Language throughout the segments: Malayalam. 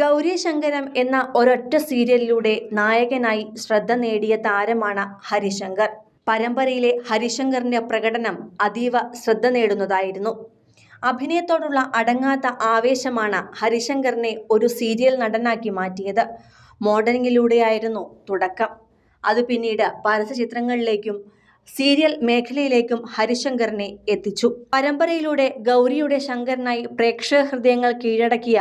ഗൗരീശങ്കരം എന്ന ഒരൊറ്റ സീരിയലിലൂടെ നായകനായി ശ്രദ്ധ നേടിയ താരമാണ് ഹരിശങ്കർ. പരമ്പരയിലെ ഹരിശങ്കറിന്റെ പ്രകടനം അതീവ ശ്രദ്ധ നേടുന്നതായിരുന്നു. അഭിനയത്തോടുള്ള അടങ്ങാത്ത ആവേശമാണ് ഹരിശങ്കറിനെ ഒരു സീരിയൽ നടനാക്കി മാറ്റിയത്. മോഡലിംഗിലൂടെയായിരുന്നു തുടക്കം. അത് പിന്നീട് പരസ്യചിത്രങ്ങളിലേക്കും സീരിയൽ മേഖലയിലേക്കും ഹരിശങ്കറിനെ എത്തിച്ചു. പരമ്പരയിലൂടെ ഗൗരിയുടെ ശങ്കരനായി പ്രേക്ഷക ഹൃദയങ്ങൾ കീഴടക്കിയ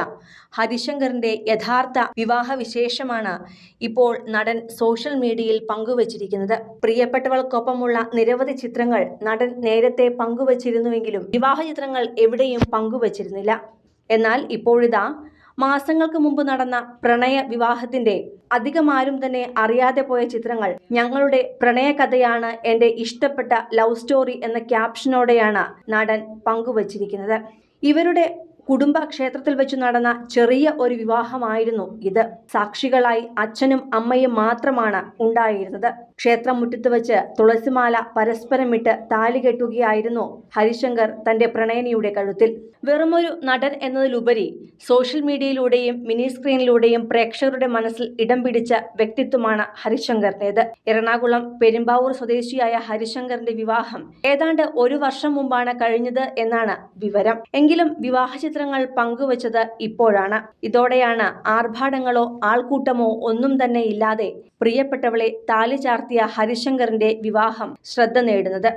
ഹരിശങ്കറിന്റെ യഥാർത്ഥ വിവാഹവിശേഷമാണ് ഇപ്പോൾ നടൻ സോഷ്യൽ മീഡിയയിൽ പങ്കുവച്ചിരിക്കുന്നത്. പ്രിയപ്പെട്ടവൾക്കൊപ്പമുള്ള നിരവധി ചിത്രങ്ങൾ നടൻ നേരത്തെ പങ്കുവച്ചിരുന്നുവെങ്കിലും വിവാഹ ചിത്രങ്ങൾ എവിടെയും പങ്കുവച്ചിരുന്നില്ല. എന്നാൽ ഇപ്പോഴിതാ മാസങ്ങൾക്ക് മുമ്പ് നടന്ന പ്രണയ വിവാഹത്തിന്റെ അധികമാരും തന്നെ അറിയാതെ പോയ ചിത്രങ്ങൾ ഞങ്ങളുടെ പ്രണയകഥയാണ് എന്റെ ഇഷ്ടപ്പെട്ട ലവ് സ്റ്റോറി എന്ന ക്യാപ്ഷനോടെയാണ് നടൻ പങ്കുവച്ചിരിക്കുന്നത്. ഇവരുടെ കുടുംബ ക്ഷേത്രത്തിൽ വെച്ച് നടന്ന ചെറിയ ഒരു വിവാഹമായിരുന്നു ഇത്. സാക്ഷികളായി അച്ഛനും അമ്മയും മാത്രമാണ് ഉണ്ടായിരുന്നത്. ക്ഷേത്രമുറ്റത്ത് വെച്ച് തുളസിമാല പരസ്പരമിട്ട് താലി കെട്ടുകയായിരുന്നു ഹരിശങ്കർ തന്റെ പ്രണയിനിയുടെ കഴുത്തിൽ. വെറുമൊരു നടൻ എന്നതിലുപരി സോഷ്യൽ മീഡിയയിലൂടെയും മിനി സ്ക്രീനിലൂടെയും പ്രേക്ഷകരുടെ മനസ്സിൽ ഇടം പിടിച്ച വ്യക്തിത്വമാണ് ഹരിശങ്കറിന്റേത്. എറണാകുളം പെരുമ്പാവൂർ സ്വദേശിയായ ഹരിശങ്കറിന്റെ വിവാഹം ഏതാണ്ട് ഒരു വർഷം മുമ്പാണ് കഴിഞ്ഞത് എന്നാണ് വിവരം. എങ്കിലും വിവാഹ ചിത്രങ്ങൾ പങ്കുവച്ചത് ഇപ്പോഴാണ്. ഇതോടെയാണ് ആർഭാടങ്ങളോ ആൾക്കൂട്ടമോ ഒന്നും തന്നെ ഇല്ലാതെ പ്രിയപ്പെട്ടവളെ താലി ചാർത്തിയ ഹരിശങ്കറിന്റെ വിവാഹം ശ്രദ്ധ നേടുന്നത്.